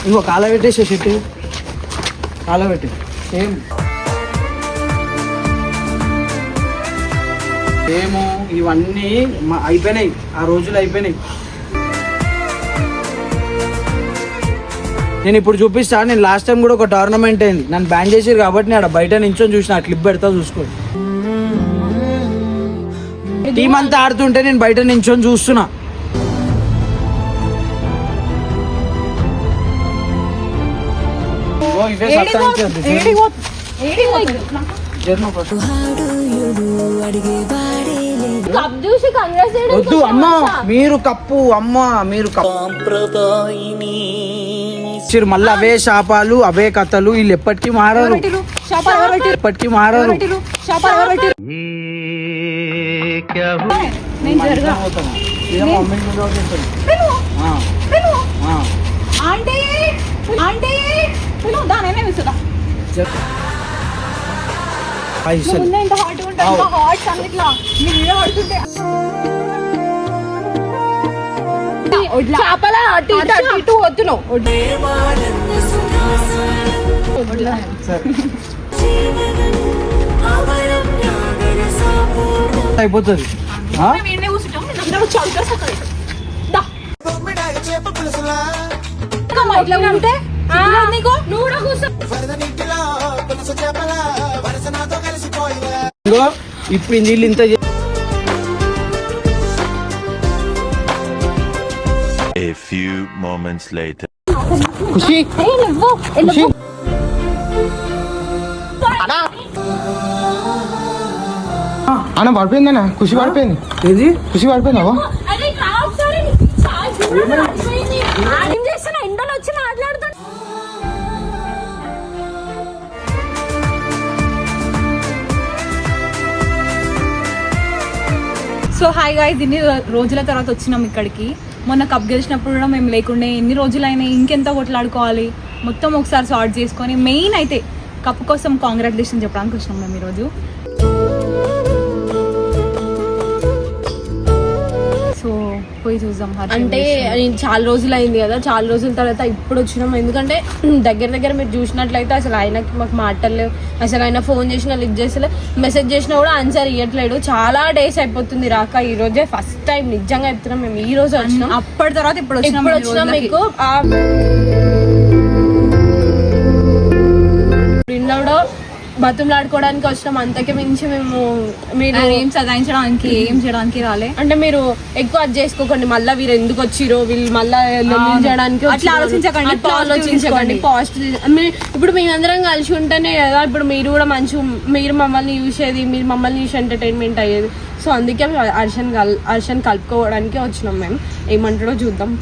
ఇంకో కాల పెట్టేసే చెట్టు కాల పెట్టి ఏమో ఇవన్నీ అయిపోయినాయి, ఆ రోజులు అయిపోయినాయి. నేను ఇప్పుడు చూపిస్తా. నేను లాస్ట్ టైం కూడా ఒక టోర్నమెంట్ అయింది, నన్ను బ్యాన్ చేసారు కాబట్టి నేను బయట నించొని చూసిన. ఆ క్లిప్ పెడతా చూసుకో. టీం అంతా ఆడుతుంటే నేను బయట నించొని చూస్తున్నా. వద్దు అమ్మా, మీరు కప్పు అమ్మా, మీరు మళ్ళీ అవే శాపాలు అవే కథలు. వీళ్ళు ఎప్పటికీ మారారు, ఎప్పటికీ మారారు. అయిపోతుంది. ఇప్పుడు నీళ్ళు ఇంత A few moments later. ఖుషి అన్న పడిపోయిందన్న, ఖుషి పడిపోయింది. ఏది ఖుషి పడిపోయిందావా? సో హాయ్ గాయ్స్, ఇన్ని రోజుల తర్వాత వచ్చినాం ఇక్కడికి. మొన్న కప్ గెలిచినప్పుడు కూడా మేము లేకుండే. ఎన్ని రోజులైనా ఇంకెంత కొట్లాడుకోవాలి, మొత్తం ఒకసారి సార్ట్ చేసుకొని మెయిన్ అయితే కప్ కోసం కాంగ్రాచులేషన్ చెప్పడానికి వచ్చినాం మేము ఈరోజు. సో పోయి చూద్దాం. అంటే చాలా రోజులు అయింది కదా, చాలా రోజుల తర్వాత ఇప్పుడు వచ్చినాం. ఎందుకంటే దగ్గర దగ్గర మీరు చూసినట్లయితే అసలు ఆయనకి మాకు మాటలు, అసలు ఆయన ఫోన్ చేసినా లిఫ్ట్ చేసలే, మెసేజ్ చేసినా కూడా ఆన్సర్ ఇవ్వట్లేడు. చాలా డేస్ అయిపోతుంది రాక. ఈ రోజే ఫస్ట్ టైం నిజంగా చెప్తున్నాం, మేము ఈ రోజు వచ్చినాం. అప్పటి తర్వాత ఇప్పుడు వచ్చినాం మీకు ఇంట్లో బతులాడుకోవడానికి వచ్చినాం. అంతకే మించి మేము మీరు ఏం చదివించడానికి ఏం చేయడానికి రాలే. అంటే మీరు ఎక్కువ అది చేసుకోకండి, మళ్ళీ వీరు ఎందుకు వచ్చిరో, వీళ్ళు మళ్ళీ చేయడానికి అట్లా ఆలోచించకండి, పాజిటివ్. ఇప్పుడు మేమందరం కలిసి ఉంటేనే కదా ఇప్పుడు మీరు కూడా మంచి, మీరు మమ్మల్ని చూసేది, మీరు మమ్మల్ని చూసి ఎంటర్టైన్మెంట్ అయ్యేది. సో అందుకే హర్షన్ కలుపుకోవడానికి వచ్చినాం. మేము ఏమంటాడో చూద్దాం.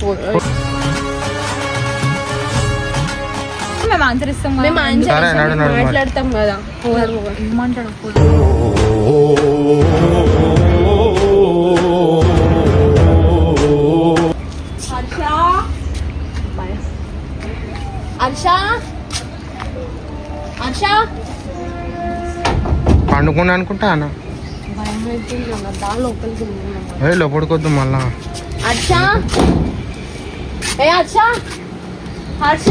మేము ఆన్సర్ ఇస్తాం, మాట్లాడతాం కదా. ఏమంటాడు పండుకున్నా అనుకుంటా అన్న, లోపలికొద్దు మళ్ళా. హర్ష హర్ష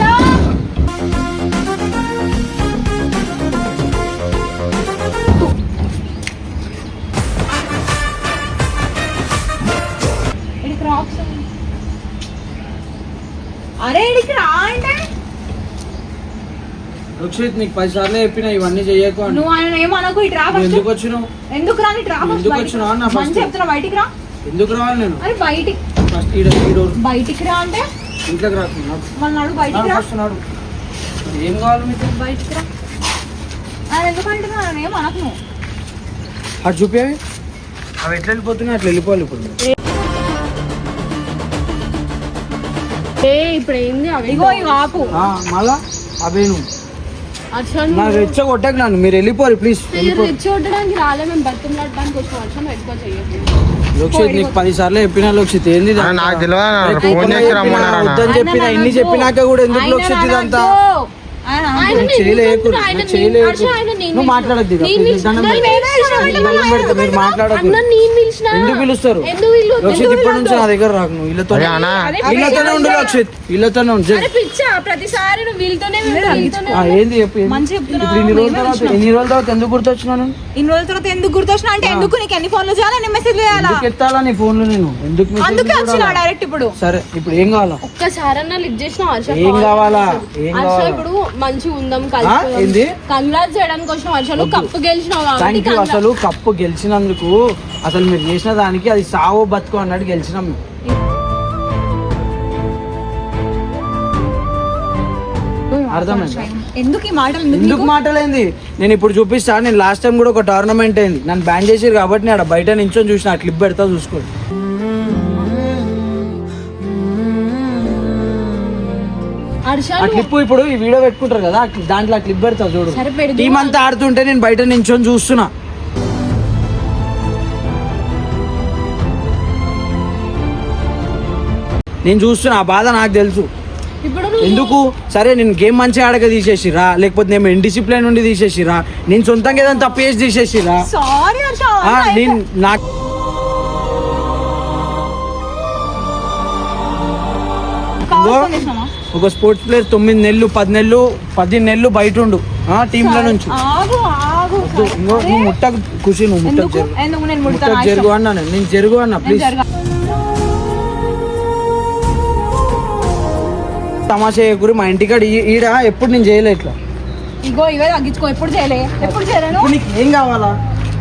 అరే ఇడికి రా అంటే రుక్షిత్, నీకు 10 సార్లు చెప్పినా ఇవన్నీ చెయ్యకు అని. నువ్వు ఆయన ఏమనకు, ఇటు రా. ఎందుకు వచ్చినావు? ఎందుకు రా? ఇటు రా. ఎందుకు వచ్చినావు అన్న? మంచి చెప్తున్నా, బయటికి రా. ఎందుకు రావాలి నేను? అరే బయటికి ఫస్ట్ బయటికి రా అంటే ఇంట్లోకి రాకుండా మళ్ళీ నాడు బయటికి రా. ఫస్ట్ నాడు ఏం కావాలి మీకు? బయటికి రా. ఆయన ఎందుకు అంటున్నా? నేను ఏమనకు. నువ్వు అటు చూపి, అవి ఎట్లా వెళ్ళిపోతున్నాయి అట్లా వెళ్ళిపోవాలి. ఇప్పుడు ఇప్పుడు ఏంది ఆపు మళ్ళా అవే నువ్వు నాకు రెచ్చగొట్టకు నన్ను. మీరు వెళ్ళిపోరు ప్లీజ్. రెచ్చగొట్టడానికి రాలే, మేము బతులాడడానికి వచ్చి వర్షం ఎక్కువ చెయ్యదు. లోక్షిత్, నీకు 10 సార్లు చెప్పినా లోక్షిత్ ఏంది నాకు తెలియదు. వద్దని చెప్పినా ఇన్ని చెప్పినాక కూడా ఎందుకు లోక్షిత్ ఇదంతా? ఆయన చేయలేకు ఆయన చేయలేకు హర్ష, ఆయన నేను నువ్వు మాట్లాడద్దు ఇక. నేను ప్లీజ్ దండం పిలిచిన- పెడతా. దండం పెడతా, మీరు మాట్లాడద్దు. అన్న నేను పిలిచిన ఎందుకు పిలుస్తారు ఎందుకు లక్షిత్ ఇప్పటి నుంచి నా దగ్గర రాకు నువ్వు వీళ్ళతో అరే అన్న వీళ్ళతోనే ఉండు లక్షిత్ వీళ్ళతోనే ఉండు అరే పిచ్చా ప్రతిసారి నువ్వు వీళ్ళతోనే ఏంది చెప్పు ఏంది? మంచి చెప్తున్నా. ఇప్పుడు ఇన్ని రోజుల తర్వాత ఎందుకు గుర్తొచ్చినాను ఇన్ని రోజుల తర్వాత ఎందుకు గుర్తొచ్చినా అంటే ఎందుకు నీకు ఎన్ని ఫోన్లు చేయాలి ఎన్ని మెసేజ్ చేయాలా ఎందుకు ఎత్తాలా నీ ఫోన్లు నేను ఎందుకు message అందుకే వచ్చిన చూడాలా? డైరెక్ట్ ఇప్పుడు సరే ఇప్పుడు ఏం కావాలా ఒక్కసారన్నా లిఫ్ట్ చేసిన హర్ష ఏం కావాలా ఏం హర్ష కావాలా ఇప్పుడు మంచిగా ఉందాం ఏంది? కంగ్రాట్స్ చేయడానికి వచ్చిన హర్షలు కప్పు గెలిచినావు కాబట్టి థ్యాంక్ యూ అసలు కప్పు గెలిచినందుకు అసలు మీరు చేసిన దానికి అది సావో బతుకు అన్నట్టు గెలిచినాం మేము. అర్థమైందా ఎందుకు ఈ మాటలు ఎందుకు ఎందుకు మాటలేంది నేను ఇప్పుడు చూపిస్తా నేను లాస్ట్ టైం కూడా ఒక టోర్నమెంట్ అయింది నన్ను బ్యాన్ చేసారు కాబట్టి నేను బయట నించొని చూసిన ఆ క్లిప్ పెడతా చూసుకోండి హర్ష ఆ క్లిప్ ఇప్పుడు ఈ వీడియో పెట్టుకుంటారు కదా దాంట్లో ఆ క్లిప్ పెడతా చూడు సరే పెడదు. టీం అంతా ఆడుతుంటే నేను బయట నించొని చూస్తున్నా నేను చూస్తున్నా ఆ బాధ నాకు తెలుసు ఇప్పుడు ఎందుకు సరే నేను గేమ్ మంచిగా ఆడక తీసేసిరా లేకపోతే నేను ఇండిసిప్లిన్ నుండి తీసేసిరా నేను సొంతంగా ఏదైనా తప్పు చేసి తీసేసిరా సారీ హర్ష నేను నాకు కావాలని చేసినామా? ఒక స్పోర్ట్స్ ప్లేయర్ 9 నెలలు 10 నెలలు 10 నెలలు బయట ఉండు టీంల నుంచి ఆగు ఆగు వద్దు. ఇంకో నువ్వు ముట్టకు ఖుషి నువ్వు ముట్టకు ఎందుకు జరుగు ఎందుకు నేను ముట్టకు ముడతాను జరుగు అన్నా నేను జరుగు అన్నా ప్లీజ్ తమాషా గురి మా ఇంటికాడ ఈడ ఎప్పుడు నేను చేయలే ఇట్లా ఇగో ఇవే తగ్గించుకో ఎప్పుడు చేయలే ఎప్పుడు చేయలేను ఇప్పుడు నీకు ఏం కావాలా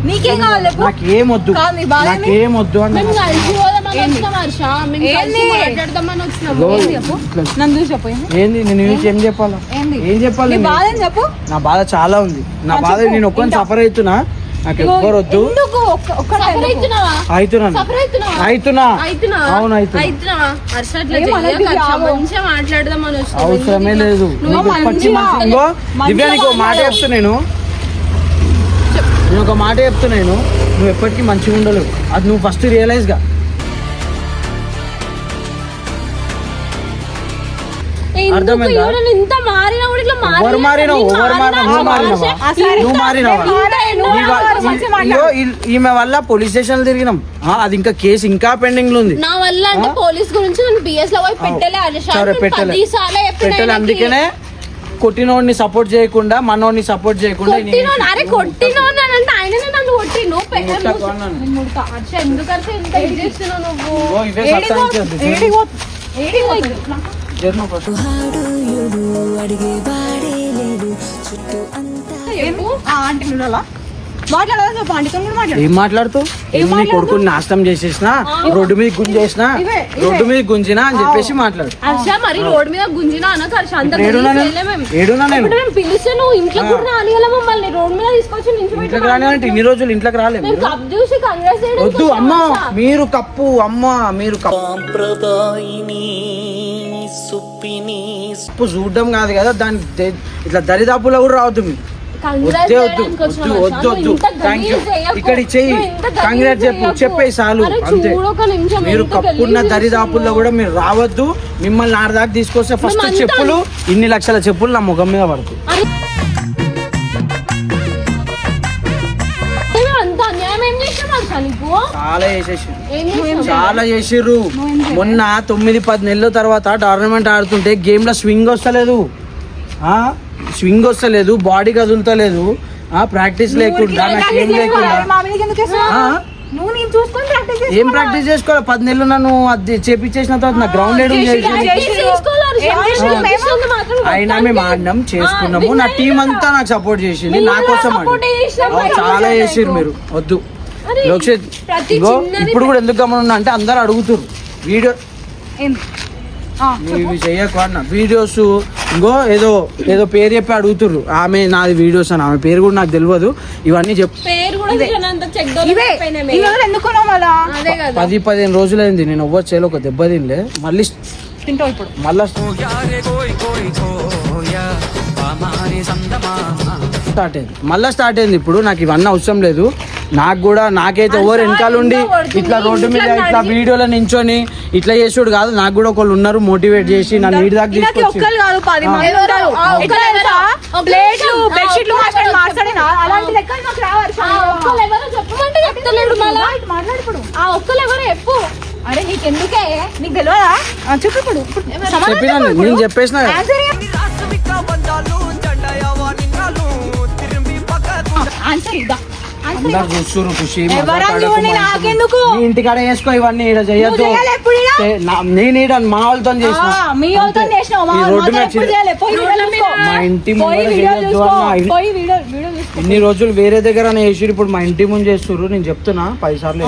నీకేం కావాలి చెప్పు? నాకేం వద్దు కాదు, నీ బాధ ఏంది? నాకేం వద్దు అన్న మేము కలిసి పోదామని వచ్చినాం హర్ష మేము కలిసి ఏంది? మాట్లాడదామని వచ్చినాం ఇగో, ఏంది చెప్పు ఇట్లా. నన్ను చూసి చెప్పు ఏంది? ఏంది నేను ఏం చెప్పాలా ఏంది ఏం చెప్పాలి నీ నేను? బాధ ఏం చెప్పు నా బాధ చాలా ఉంది నా బాధ చెప్పు. నేను ఒక్కని ఇంకా. సఫర్ అవుతున్నా నాకు ఇగో, ఎవ్వరు వద్దు ఎందుకు ఒక్కటే సఫర్ అవుతున్నావా అవుతున్నాను సఫర్ అవుతున్నావా అవుతున్నా అవుతున్నావా అవును అవుతున్నా అవుతున్నావా హర్ష అట్లా ఏం అనొద్దు, చెయ్యకు హర్ష. ఆగు. మంచిగా మాట్లాడదామని వచ్చినాం అవసరమే ఎందుకు లేదు ఇట్లా? నీకు మంచిగా- పచ్చి మంచి ఇంకో దివ్య నీకు ఒక మాట మాట్లాడు. చెప్తా నేను ఒక మాట చెప్తా నేను నువ్వు ఎప్పటికీ మంచిగా ఉండలేవు అది నువ్వు ఫస్ట్ రియలైజ్ గా ఎందుకు అర్థమైందా? ఎవరైనా ఇంత మారినా కూడా ఇట్లా ఎవరు మారినావు ఎవరు మారినా నువ్వు మారినావా నువ్వు మారినావా ఈమె వల్ల పోలీస్ స్టేషన్ తిరిగినాం అది ఇంకా కేసు ఇంకా పెండింగ్ లో ఉంది నా వల్ల అంటే పోలీస్ గురించి నేను బిఎస్ లో పోయి పెట్టలే హర్ష సరే నేను పెట్టలే 10 సార్లు చెప్పిన పెట్టలే ఆయనకి. అందుకనే కొట్టినోడిని సపోర్ట్ చేయకుండా మనోడిని సపోర్ట్ చేయకుండా కొట్టినోడు అరే కొట్టినోడు అని అంటే ఆయననే నన్ను కొట్టిను ముట్టకు అన్నాను. హర్ష ఎందుకు హర్ష ఇంత ఇది చేస్తున్నావు నువ్వు ఓ, ఇవే సత్తాయించొద్దు. జర్ను ఫస్ట్. ఆంటీ నువ్వు మాట్లాడాలని చెప్పు ఆంటీతో కూడా మాట్లాడు ఏం మాట్లాడుతూ నీ కొడుకుని నాశనం చేసేసిన రోడ్డు మీద గుంజేసిన రోడ్డు మీద గుంజినా అని చెప్పేసి మాట్లాడు హర్ష మరి రోడ్ మీద గుంజినా అనక హర్ష అంత ఏడున్నా గలీజ్ నేను? చేయలే మేము. ఏడున్నా నేను? ఇప్పుడు మేము పిలిస్తే నువ్వు ఇంట్లో కూడా రానియాల మమ్మల్ని రోడ్ మీద తీసుకొచ్చి ఇంట్లోకి నించోబెట్టి రానివ్వంటే ఇన్ని రోజులు ఇంట్లోకి రాలేదు మేము కప్ చూసి కంగ్రెస్ వద్దు అమ్మా మీరు కప్పు అమ్మా మీరు కప్పు చూడడం కాదు కదా దాని ఇట్లా దరిదాపులో కూడా రావద్దు మీరు వద్దే వద్దు వద్దు వద్దు వద్దు థ్యాంక్ యూ ఇక్కడ చెయ్యి కాంగ్రెస్ చెప్పేసి చాలు అంతే మీరు కప్పున్న దరిదాపుల్లో కూడా మీరు రావద్దు మిమ్మల్ని ఆడదాకా తీసుకొస్తే ఫస్ట్ మేమంతా- చెప్పులు ఇన్ని లక్షల చెప్పులు నా ముఖం మీద పడుతుంది అంత అన్యాయం ఏం చేసినాం హర్ష నీకు చాలా చేసేసి ఏం చేసినాం చాలా చేసిర్రు మొన్న 9-10 నెలల తర్వాత టోర్నమెంట్ ఆడుతుంటే గేమ్ లో స్వింగ్ వస్తలేదు స్వింగ్ వస్తలేదు బాడీ కదులుతలేదు ప్రాక్టీస్ లేకుండా నాకు ఏం లేకుండా మా మీదకి ఎందుకు వేస్తున్నావు? ఆ? నువ్వు నేను చూసుకొని ప్రాక్టీస్ ఏం ప్రాక్టీస్ చేసుకోవాలి 10 నెలలు నన్ను అది చేపించేసిన తర్వాత నా గ్రౌండ్ ఏడు అయినా మేము ఆడినాం చేసుకున్నాము నా టీం అంతా నాకు సపోర్ట్ చేసింది నా కోసం ఆడి చాలా చేసిర్రు మీరు వద్దు లోక్షిత్ ఇగో ఇప్పుడు కూడా ఎందుకు గమనున్నా అంటే అందరు అడుగుతుర్రు వీడియో ఏంది? నువ్వు ఇవి చెయ్యకు అన్న వీడియోస్ ఇంకో ఏదో ఏదో పేరు చెప్పి అడుగుతుర్రు ఆమె నాది వీడియోస్ అని ఆమె పేరు కూడా నాకు తెలియదు ఇవన్నీ చెప్పు పేరు కూడా తెలియనంత చెక్ ఇవే ఈ రోజులు ఎందుకున్నావు మళ్ళా అదే కదా 10-15 రోజులైంది నేను ఎవ్వరు చేయలే ఒక దెబ్బ తినలే మళ్ళీ తింటావు ఇప్పుడు మళ్ళా స్టార్ట్ అయింది ఇప్పుడు నాకు ఇవన్నీ అవసరం లేదు నాకు కూడా నాకైతే ఎవరు వెనకాల ఉండి ఇట్లా రోడ్డు మీద ఇట్లా వీడియోలో నించొని ఇట్లా చేసుడు కాదు. నాకు కూడా ఒకళ్ళు ఉన్నారు మోటివేట్ చేసి నన్ను నీటి దాకా తీసుకొచ్చి ఒక్కరు కాదు 10 మంది ఉంటారు. ప్లేట్లు బెడ్షీట్లు మాట్లాడినా అలాంటి లెక్కలు మాకు రావాలి. చెప్పమంటే చెప్తలేడు మళ్ళా. మాట్లాడు ఆ ఒక్కరు ఎవరు చెప్పు. అరే నీకెందుకే నీకు తెలియదా చెప్పు ఇప్పుడు చెప్పినా నేను చెప్పేసిన ఆన్సర్ ఇద్దా అందరు చూస్తున్నారు ఖుషి నాకెందుకు నీ ఇంటికాడ వేసుకో ఇవన్నీ ఈడ చెయ్యొద్దు. నేను ఈడ మా వాళ్ళతో చేసిన మీ వాళ్ళతో చేసినావు ఈ రోడ్డు మీద మా ఇంటి ముందు చేయొద్దు అన్న. ఇన్ని రోజులు వేరే దగ్గర వేసిరు, ఇప్పుడు మా ఇంటి ముందు చేస్తున్నారు. నేను చెప్తున్నా 10 సార్లు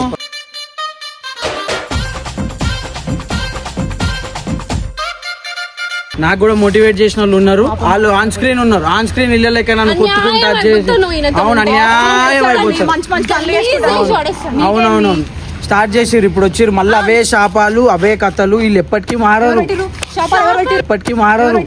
నాకు కూడా మోటివేట్ చేసిన వాళ్ళు ఉన్నారు. వాళ్ళు ఆన్ స్క్రీన్ ఉన్నారు. ఆన్ స్క్రీన్ ఇళ్ళలేక నన్ను కొట్టుకుంటా అవును అన్యాయం అయిపోతుంది. అవునవును స్టార్ట్ చేసిర్రు, ఇప్పుడు వచ్చిర్రు మళ్ళీ అవే శాపాలు అవే కథలు. వీళ్ళు ఎప్పటికీ మారారు, ఎప్పటికీ మారారు.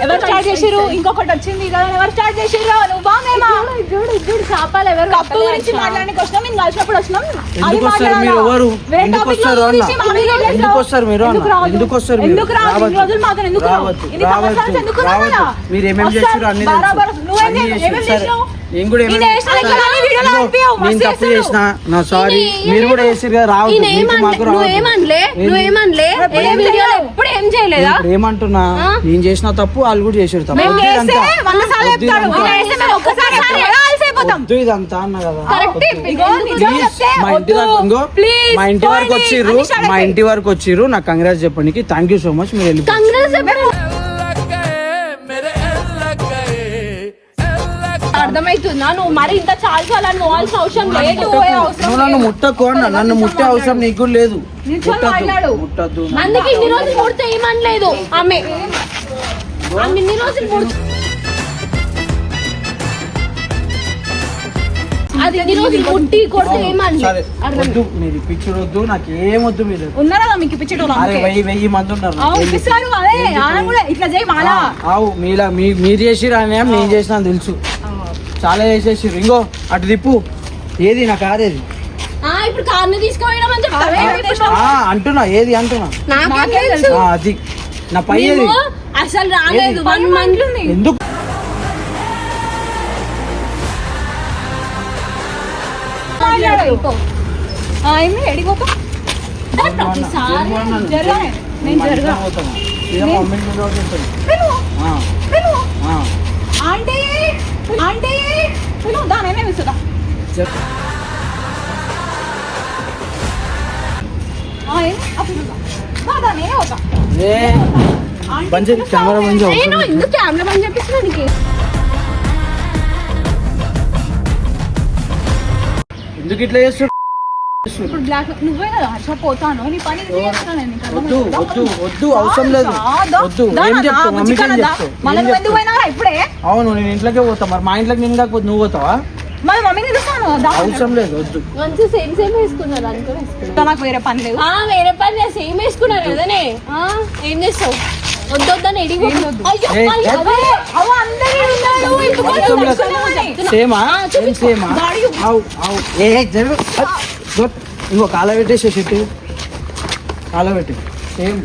ఎవరు స్టార్ట్ చేసిరు? ఇంకొకటి వచ్చింది కదా, ఎవరు స్టార్ట్ చేసిర్రు? నువ్వు బాగా శాపాలు ఎవరు కప్పు గురించి మాట్లాడడానికి వచ్చినాం. మేము కలిసినప్పుడు వచ్చినాం. ఎందుకు వస్తారు మీరు? ఎవరు ఎందుకు వస్తారు అన్న? ఎందుకు వస్తారు మీరు అన్న? ఎందుకు వస్తారు మీరు? రావద్దు. మీరు ఏమేమి చేసారు అన్ని తెలుసు. నేను కూడా నేను తప్పు చేసిన నా సారీ. మీరు కూడా చేసారు కదా, రావద్దు. మాకు ఏమంటున్నా, నేను చేసిన తప్పు వాళ్ళు కూడా చేసారు తప్పు. ఇదంతా అన్న కదా. మా ఇంటి వరకు వచ్చిర్రు, మా ఇంటి వరకు వచ్చిర్రు. నాకు కంగ్రాట్స్ చెప్పడానికి థ్యాంక్ యూ సో మచ్. మీరు వెళ్ళి అర్థమైతుందా? నువ్వు మరి ఇంత చాలా చాలా పోవాల్సిన అవసరం లేదు. నువ్వు నన్ను ముట్టకు అన్న. నన్ను ముట్టే అవసరం నీకు లేదు. ముట్టద్దు. అందుకే ఇన్ని రోజులు ముడితే ఏమనలేదు ఆమె. ఇన్ని రోజులు ముడితే అది ఇన్ని రోజులు ముట్టి కొడితే ఏమనలేదు. మీరు పిక్చర్ వద్దు, నాకు ఏమొద్దు. మీరు ఉన్నారా మీకు పిచ్చటోళ్ళు? 1000 మంది ఉన్నారు. మీలా మీరు చేసిరు అని నేను చేసిన తెలుసు. చాలా చేసేసిర్రు. ఇంకో అటు తిప్పు. ఏది నా కారు? ఏది ఇప్పుడు కార్ని తీసుకుపోయడం అంటున్నా? ఏది అంటున్నా? అది నా పై ఏది? అసలు రాలేదు 1 మంత్. ఎందుకు కెమెరా బంద్ ఎందుకు కెమెరా బంద్ చెప్పిస్తున్నానికి? ఎందుకు ఇట్లా చేస్తాడు? నువ్వే కదా హర్ష పోతాను నీ పని వద్దు వద్దు వద్దు, అవసరం లేదు. వద్దు. ఏం చెప్తావు? మమ్మీకి ఏం చెప్తావు? ఇప్పుడే అవును, నేను ఇంట్లోకే పోతా. మరి మా ఇంట్లోకి నేను కాకపోతే నువ్వు పోతావా? మరి మమ్మీని పిలుస్తాను. అవసరం లేదు. వద్దు. మంచి సేమ్ సేమ్ వేసుకున్నారు అనుకో. నాకు వేరే పని లేదు. వేరే పని సేమ్ వేసుకున్నారు కదనే. ఏం చేస్తావు? వద్దొద్దని సేమా సేమా? ఇంకో కాల పెట్టేసి చెట్టు కాల పెట్టి సేమ్.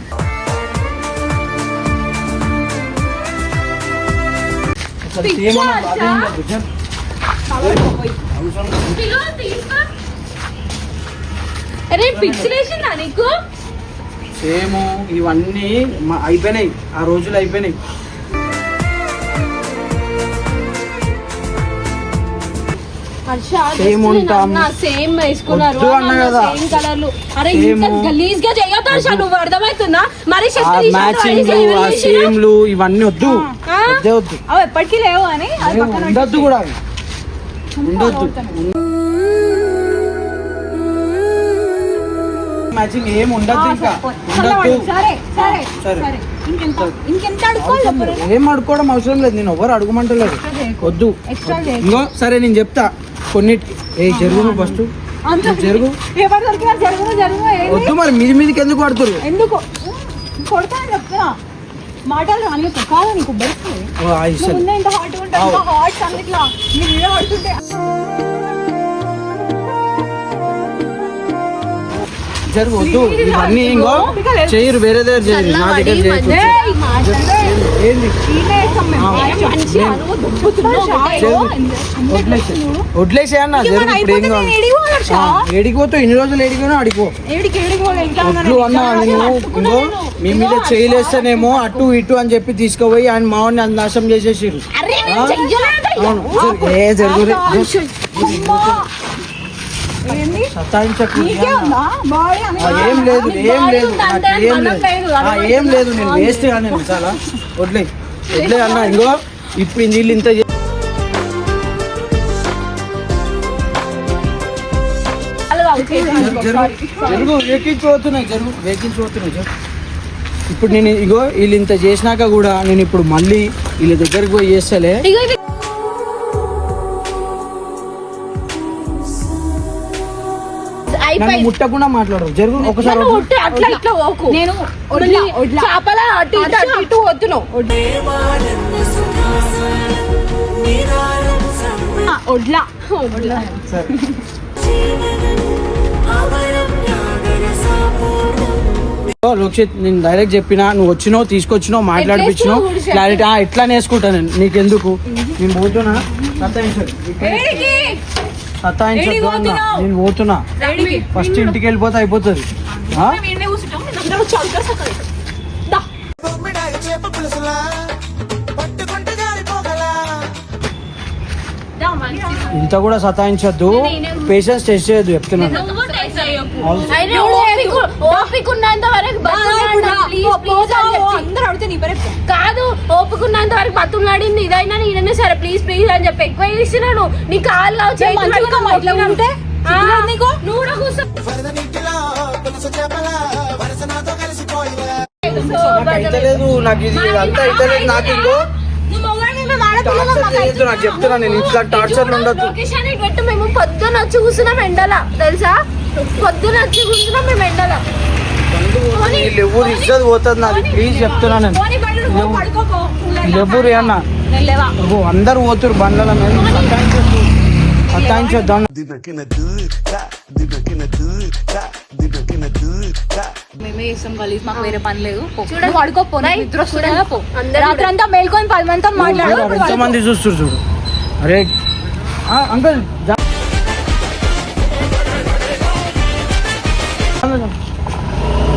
అరే పిచ్చిలేసిందా నీకు? సేమ్ ఇవన్నీ అయిపోయినాయి. ఆ రోజులు అయిపోయినాయి. సేమ్ ఉంటాం. సేమ్ వేసుకున్నారు సేమ్ కలర్లు. అరే ఇంత గలీజ్ గా చేయొద్దు హర్ష, నువ్వు అర్థమవుతుందా? మరి మ్యాచింగ్లు సేమ్లు ఇవన్నీ వద్దు. వద్దు అవి ఎప్పటికీ లేవు అని ఉండొద్దు కూడా. ఉండొద్దు. మ్యాచింగ్ ఏం ఉండద్దు. ఇంకా ఉండద్దు. ఏం అడుకోవడం అవసరం లేదు. నేను ఎవరు అడుగుమంటలేదు. వద్దు. ఇంకో సరే నేను చెప్తా కొన్నిటికి. జరుగు ఫస్ట్ జరుగు. జరుగు వద్దు. మరి మీదికి ఎందుకు పడుతున్నారు? ఎందుకు కొడతా చెప్తున్నా. మాటలు రాని కాదు నీకు బెస్ట్ ఇస్తాను ముందే ఇంత హాట్ ఉంటా హాట్ అన్నిట్లా నీ వీడియో పడుతుంటే జరగవద్దు ఇవన్నీ ఇంకో చేయరు వేరే దగ్గర చేయరు నా దగ్గర చేయకు ఏంది వడ్లేసే అన్న జరుగు ఇప్పుడు ఏం కావాలి ఏడికిపోతావు ఇన్ని రోజులు ఏడిపోయినా అడిగిపో వడ్లు అన్న నేను ఇంకో మీ మీద చేయలేస్తేనేమో అటు ఇటు అని చెప్పి తీసుకుపోయి ఆయన మావాడిని అంత నాశనం చేసేసారు అవును ఏ జరుగు సతాయించకు ఏం లేదు ఏం లేదు ఏం లేదు ఏం లేదు నేను వేస్ట్ కానీ చాలా వడ్లే వడ్లే అన్న ఇంకో ఇప్పుడు నీళ్ళు ఇంత జరుగు వేకించిపోతున్నాయి జరుగు వేకించిపోతున్నాయి జరుగు ఇప్పుడు నేను ఇగో వీళ్ళు ఇంత చేసినాక కూడా నేను ఇప్పుడు మళ్ళీ వీళ్ళ దగ్గరికి పోయి చేస్తలే నన్ను ముట్టకుండా మాట్లాడరు జరుగు ఒకసారి అట్లా ఇట్లా ఓకు నేను చేపల అటు ఇటు వద్దును వడ్లా సరే లోక్షిత్ నేను డైరెక్ట్ చెప్పినా నువ్వు వచ్చినావు తీసుకొచ్చినావు మాట్లాడిపించినావు క్లారిటీ ఎట్లా నేర్చుకుంటా నేను నీకెందుకు నేను పోతున్నా సతాయించద్దు అన్న నేను పోతున్నా ఫస్ట్ ఇంటికి వెళ్ళిపోతే అయిపోతుంది ఇంత కూడా సతాయించద్దు పేషెన్స్ టెస్ట్ చేయొద్దు చెప్తున్నాను కాదు ఓపుకున్నంత వరకు బతులాడింది ఇదైనా నేననే సరే ప్లీజ్ ప్లీజ్ అని చెప్పి ఎక్కువ ఇస్తున్నాను నీ కాళ్ళు ఉంటే నువ్వు కూడా కూర్చో నాకు ఇది అంతా అయితే నాకు ఇంకో నాకు చెప్తున్నా నేను ఇట్లా టార్చర్ ఉండదు పెట్టు మేము పొద్దున వచ్చి కూర్చున్నాం ఎండల తెలుసా పొద్దున వచ్చి కూర్చున్నాం మేము ఎండల ఎవరు ఇజ్జత్ పోతుంది నాది ప్లీజ్ చెప్తున్నా నేను ఎవరు అన్న అందరు పోతురు బండ్ల మీద సతాయించొద్దు మేమే చేస్తాం గలీజ్ మాకు వేరే పని లేదు పడుకోపో రాత్రి అంతా మేల్కొని 10 మందితో మాట్లాడు ఎంతమంది చూస్తారు చూడు అరే అంకుల్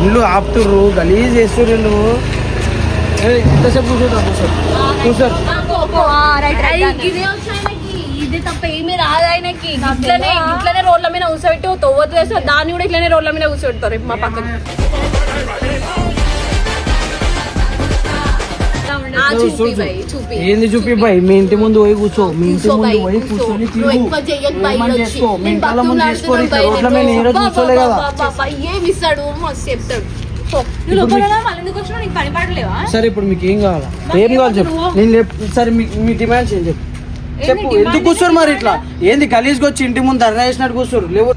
ఇల్లు ఆపుతుర్రు గలీజ్ చేస్తుర్రు ఇల్లు ఎంతసేపు కూర్చోరు ఇది తప్ప ఏమి రాదు ఆయనకి ఇట్లనే రోడ్ల మీద కూర్చోబెట్టి తవ్వద్దు వేస్తారు దాన్ని కూడా ఇట్లనే రోడ్ల మీద కూర్చోబెడతారు మా పక్కన ఏంది చూపి బాయ్ మీ ఇంటి ముందు పోయి కూర్చో మీ ఇంటి ముందు పోయి కూర్చొని చేసుకో మీ ఇంట్లో ముందు చేసుకోరు రోడ్ల మీద నేను కూర్చోలే కదా ఏమి ఇస్తాడు మస్తు చెప్తాడు సరే ఇప్పుడు మీకు ఏం కావాలా ఏం కావాలి చెప్పు నేను సరే మీ డిమాండ్స్ ఏం చెప్పు చెప్పు ఎందుకు కూర్చోరు మరి ఇట్లా ఏంది గలీజ్కి వచ్చి ఇంటి ముందు ధర్నా చేసినట్టు కూర్చోరు లేవు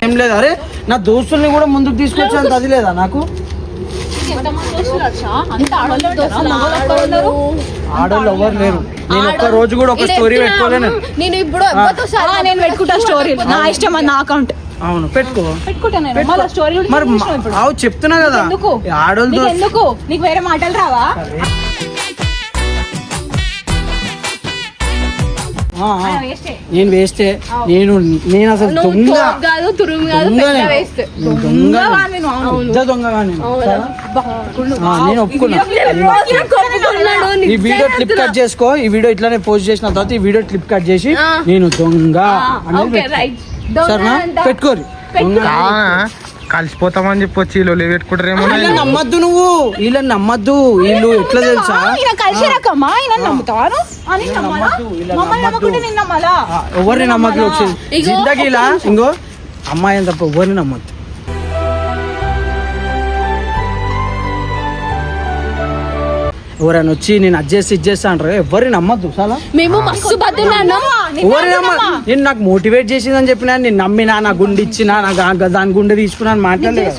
ఏం లేదు అరే నా దోస్తుల్ని కూడా ముందుకు తీసుకొచ్చేంత అది లేదా నాకు ఆడోళ్ళు ఎవరు లేరు నేను ఒక్క రోజు కూడా ఒక స్టోరీ పెట్టుకోలేను నేను ఇప్పుడు నేను పెట్టుకుంటా స్టోరీ నా ఇష్టం నా అకౌంట్ అవును పెట్టుకుంటాను మరి అవు చెప్తున్నా కదా ఆడోళ్ళు ఎందుకు నీకు వేరే మాటలు రావా నేను వేస్తే నేను అసలు దొంగ నేను ఒప్పుకున్నా ఈ వీడియో క్లిప్ కట్ చేసుకో ఈ వీడియో ఇట్లానే పోస్ట్ చేసిన తర్వాత ఈ వీడియో క్లిప్ కట్ చేసి నేను దొంగ అనేది సరేనా పెట్టుకోరు కలిసిపోతామని చెప్పి వచ్చి వీళ్ళు పెట్టుకుంటారేమో వీళ్ళని నమ్మద్దు నువ్వు వీళ్ళని నమ్మద్దు వీళ్ళు ఎట్లా తెలుసా ఎవరిని నమ్మద్దు జిందగీలా ఇంకో అమ్మాయిని తప్ప ఎవరిని నమ్మద్దు ఎవరైనా వచ్చి నేను అడ్జస్ట్ ఇచ్చేస్తా అంటారు ఎవరిని నమ్మద్దు చాలా మేము మస్తు ఎవరిని నేను నాకు మోటివేట్ చేసిందని చెప్పినా నేను నమ్మినా నా గుండె ఇచ్చినా నా దాని గుండె తీసుకున్నా అని మాట్లాడలేదు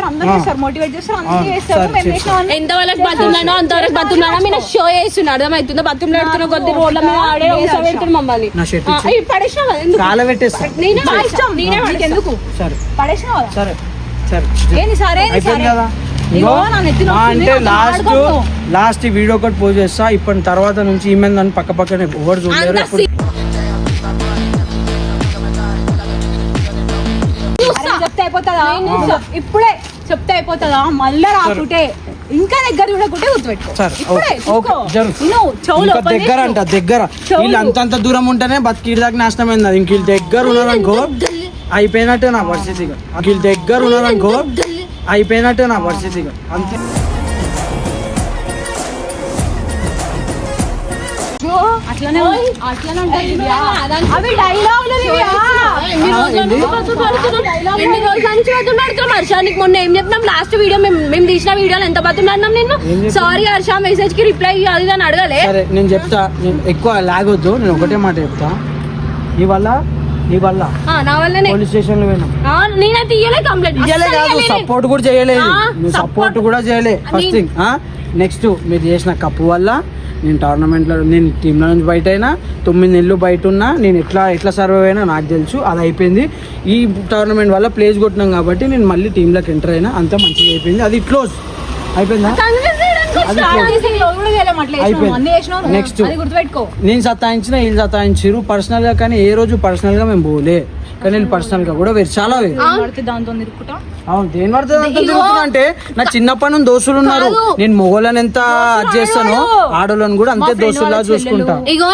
అందరూ చేస్తారు, మోటివేట్ చేస్తారు, అందరూ ఆ, చేస్తారు. సరే, మేము చేసినామని ఎంత వాళ్ళకి బతుకున్నానో అంతవరకు బతుకున్నానో మీరు షో చేస్తున్నా అర్థమవుతుందో బతుకులాడుతున్న కొద్ది రోడ్ల మీద ఆడే పెడుతున్న మమ్మల్ని నా షర్ట్ ఇచ్చి పడేసినా కదా ఎందుకు కాల పెట్టేస్తా. నేనే మా ఇష్టం, నేనే నీకు ఎందుకు సరే పడేసినావు కదా? సరే సరే ఏంది సరే, ఏంది అయిపోయింది సరే? కదా. ఇగో ఇగో, నా నెత్తి ఆ, నొస్తుంది, అంటే నాకు ఆడుకోకు. లాస్ట్ వీడియో ఒకటి పోస్ట్ చేస్తా. ఇప్పటి తర్వాత నుంచి ఈమె నన్ను పక్క పక్కనే ఎవరు చూడలేరు. అంత అరే, చెప్తే అయిపోతుందా? ఇప్పుడే చెప్తే అయిపోతుందా? మళ్ళా రాకుంటే ఇంకా దగ్గర చూడకుంటే గుర్తుపెట్టుకో. సరే, ఇప్పుడే ఓకే, ఓకే, చూసుకో. జరుగు. నువ్వు చెవులు ఇంకా open దగ్గర చేసి అంట దగ్గర చెవులు. వీళ్ళు అంతంత దూరం ఉంటేనే బతికి దాకా నాశనం అయింది. ఇంక వీళ్ళు దగ్గర ఉన్నారనుకో అయిపోయినట్టే నా పరిస్థితిగా. వీళ్ళు దగ్గర ఉన్నారనుకో అయిపోయినట్టే నా పరిస్థితిగా. అంతే. అట్లనే అట్లనే ఉంటాయి దివ్యా. అవి డైలాగులు దివ్యా. ఎన్ని రోజుల నుంచి బతుకులాడుతున్నాం? ఎన్ని రోజుల నుంచి బతుకులాడుతున్నాం? హర్ష నీకు మొన్న ఏం చెప్పినాం? లాస్ట్ వీడియో మేము తీసిన వీడియోలో ఎంత బతుకులాడినాం నిన్ను? సారీ హర్ష, మెసేజ్ కి రిప్లై అది అని అడగలే. సరే నేను చెప్తా, నేను ఎక్కువ లాగొద్దు. నేను ఒకటే మాట చెప్తా. నీ వల్ల నా వల్లనే పోలీస్ స్టేషన్ లో పోయినా నేనైతే ఇయ్యలే కంప్లైంట్ కాదు, సపోర్ట్ కూడా చేయలేదు. ఆ, నువ్వు support సపోర్ట్ కూడా చేయలేదు. First thing. నెక్స్ట్ మీరు చేసిన కప్పు వల్ల నేను టోర్నమెంట్లో నేను టీంలో నుంచి బయట అయినా 9 నెలలు బయట ఉన్నా. నేను ఎట్లా సర్వైవ్ అయినా నాకు తెలుసు. అది అయిపోయింది. ఈ టోర్నమెంట్ వల్ల ప్లేస్ కొట్టినాం కాబట్టి నేను మళ్ళీ టీంలోకి ఎంటర్ అయినా. అంతా మంచిగా అయిపోయింది. అది క్లోజ్ అయిపోయిందా? నెక్స్ట్ గుర్తుపెట్టుకో. నేను సతాయించిన వీళ్ళు సతాయించారు పర్సనల్ గా. కానీ ఏ రోజు పర్సనల్ గా మేము పోలే. కానీ వీళ్ళు పర్సనల్ గా కూడా వేరు చాలా వేరు. దాంతో తిరుగుకుంటా. అవును, దేని పడుతుంది అంత తిరుగుతున్నా అంటే నా చిన్నప్పటి నుంచి దోస్తులు ఉన్నారు. నేను మొగోళ్ళని ఎంత అది చేస్తానో ఆడోళ్ళని కూడా అంతే దోస్తుల్లా చూసుకుంటా. ఇగో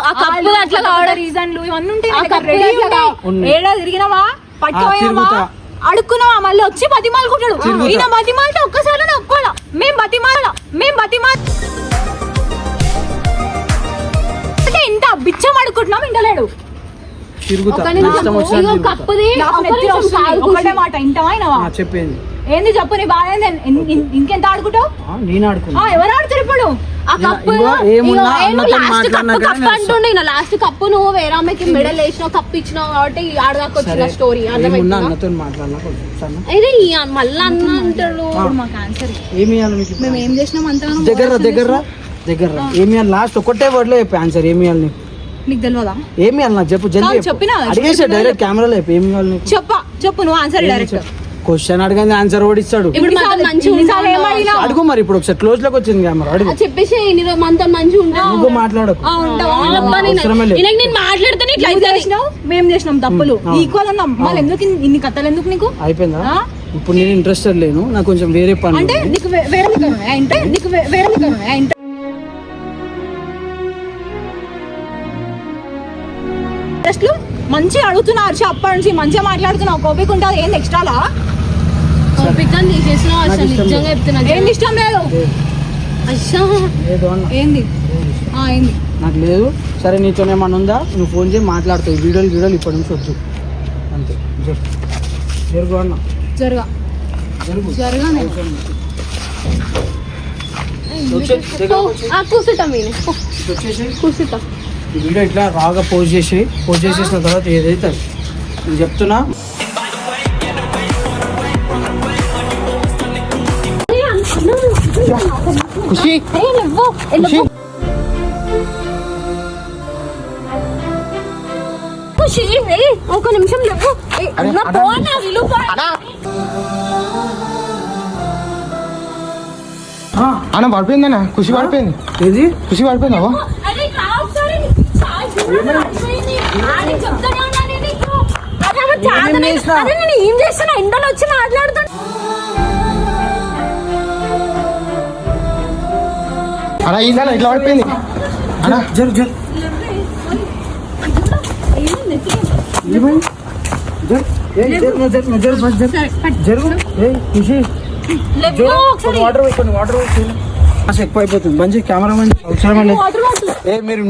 ఆ కప్పు అట్లా కావడం రీజన్లు ఇవన్నీ ఉంటాయి. ఆ నీకు కప్పు ready అట్లా ఉంటాయి. ఏడా తిరిగినావా, పట్టుకోయావా, తిరుగుతా. అడుక్కున్నావా, మళ్ళీ వచ్చి బతిమాలుకుంటాడు. తిరుగుతా. ఈయన బతిమాలతో ఒక్కసారి ఒప్పుకోవాలా? మేము బతిమాల అంటే ఇంత బిచ్చం అడుక్కుంటున్నాం, ఇంటలేడు. తిరుగుతా. ఒక నా ఇష్టం వచ్చినట్టు ఇగో తిరుగుతా. కప్పుది నాకు ఒక నెత్తి నిమిషం వస్తుంది. కాదు ఒకటే మాట ఇంటవా అయినవా? చెప్పింది. ఏంది చెప్పు, నీ బాధ ఏంది? ఇంకెంత ఆడుకుంటావు? నేను ఆడుకున్నా. ఎవరు ఆడుతారు ఇప్పుడు? ఆ కప్పు ఇగో ఏమున్నా అన్నతో మాట్లాడినా కానీ కప్పు అంటుండే లాస్ట్ కప్పు నువ్వు వేరే అమ్మాయికి మెడల్ వేసినావు కప్పు ఇచ్చినావు కాబట్టి ఆడదాకా వచ్చిన స్టోరీ ఏమున్నా అర్థమైందా? అన్నతో మాట్లాడినా కొంచెం సరేనా? ఇది మళ్ళీ అన్న అంటాడు ఇప్పుడు మాకు ఆన్సర్ ఏమి ఇవ్వాలి మీకు? మేము ఏం చేసినాం అంతా దగ్గర ఏమి ఇవ్వాలి? లాస్ట్ ఒకటే వర్డ్ లో చెప్పి ఆన్సర్. ఏమి ఇవ్వాలి నీకు? నీకు తెలియదా? ఏమి ఇవ్వాలి నాకు చెప్పు జల్దీ చెప్పు. చెప్పినా అడిగేసా డైరెక్ట్ కెమెరాలో చెప్పు. ఏమి ఇవ్వాలి నీకు? చెప్పు నువ్వు ఆన్సర్ డైరెక్ట్. క్వశ్చన్ అడగండి ఆన్సర్ కూడా ఇస్తాడు. ఇప్పుడు మనతో మంచిగా ఇన్నిసార్లు ఏం ఉంటావు. అడిగినావు? అడుగు మరి. ఇప్పుడు ఒకసారి క్లోజ్ లోకి వచ్చింది కెమెరా. అడుగు. చెప్పేసి మనతో మంచిగా ఉంటావు నువ్వు మాట్లాడకు. అవసరమే లేదు. నేను మాట్లాడితేనే ఇట్లా నువ్వు అవుతుంది. చేసినావు, మేము చేసినాం తప్పులు ఈక్వల్ ఉన్నాం. మళ్ళీ ఎందుకు ఇన్ని కథలు ఎందుకు నీకు? అయిపోయిందా? ఆ? ఇప్పుడు నేను ఇంట్రెస్టెడ్ లేను. నాకు కొంచెం వేరే పని అంటే ఉంది. నీకు వేరే ఇంట్రెస్ట్లు మంచిగా అడుగుతున్నా హర్ష. అప్పటి నుంచి మంచిగా మాట్లాడుతున్నావు. కోపిక ఉంటుంది. ఏంది ఎక్స్ట్రాలా? ఓపికని తీసేసినావు అసలు నాకు ఇష్టం నిజంగా చెప్తున్నా. ఏంది ఇష్టం లేదు? అయ్యా లేదు అన్న. ఏంది ఏంది? నాకు లేదు. సరే నీతోనేమన్నా ఉందా? నువ్వు ఫోన్ చేసి మాట్లాడుతావు. వీడియోలు ఇప్పటి నుంచి వద్దు. అంతే. జరుగు అన్న. జరగా కూర్చుంటాం నేను వచ్చేసి కూర్చుంటా. ఈ వీడియో ఇట్లా రాగా పోస్ట్ చేసేసిన తర్వాత ఏదైతే అది. నేను చెప్తున్నా. ఖుషి ఖుషి ఒక నిమిషం లేవు. అన్న పడిపోయిందన్న. ఖుషి పడిపోయింది. ఏది ఖుషి పడిపోయిందా? ఏం చేస్తున్నా ఎండలో వచ్చి మాట్లాడుతాను. అలా ఏందన్న ఇట్లా పడిపోయింది అన్న? జరుగు ఖుషి వాటర్ ఎక్కువ అయిపోతుంది. మంచి కెమెరా మంచి అవసరం. మీరు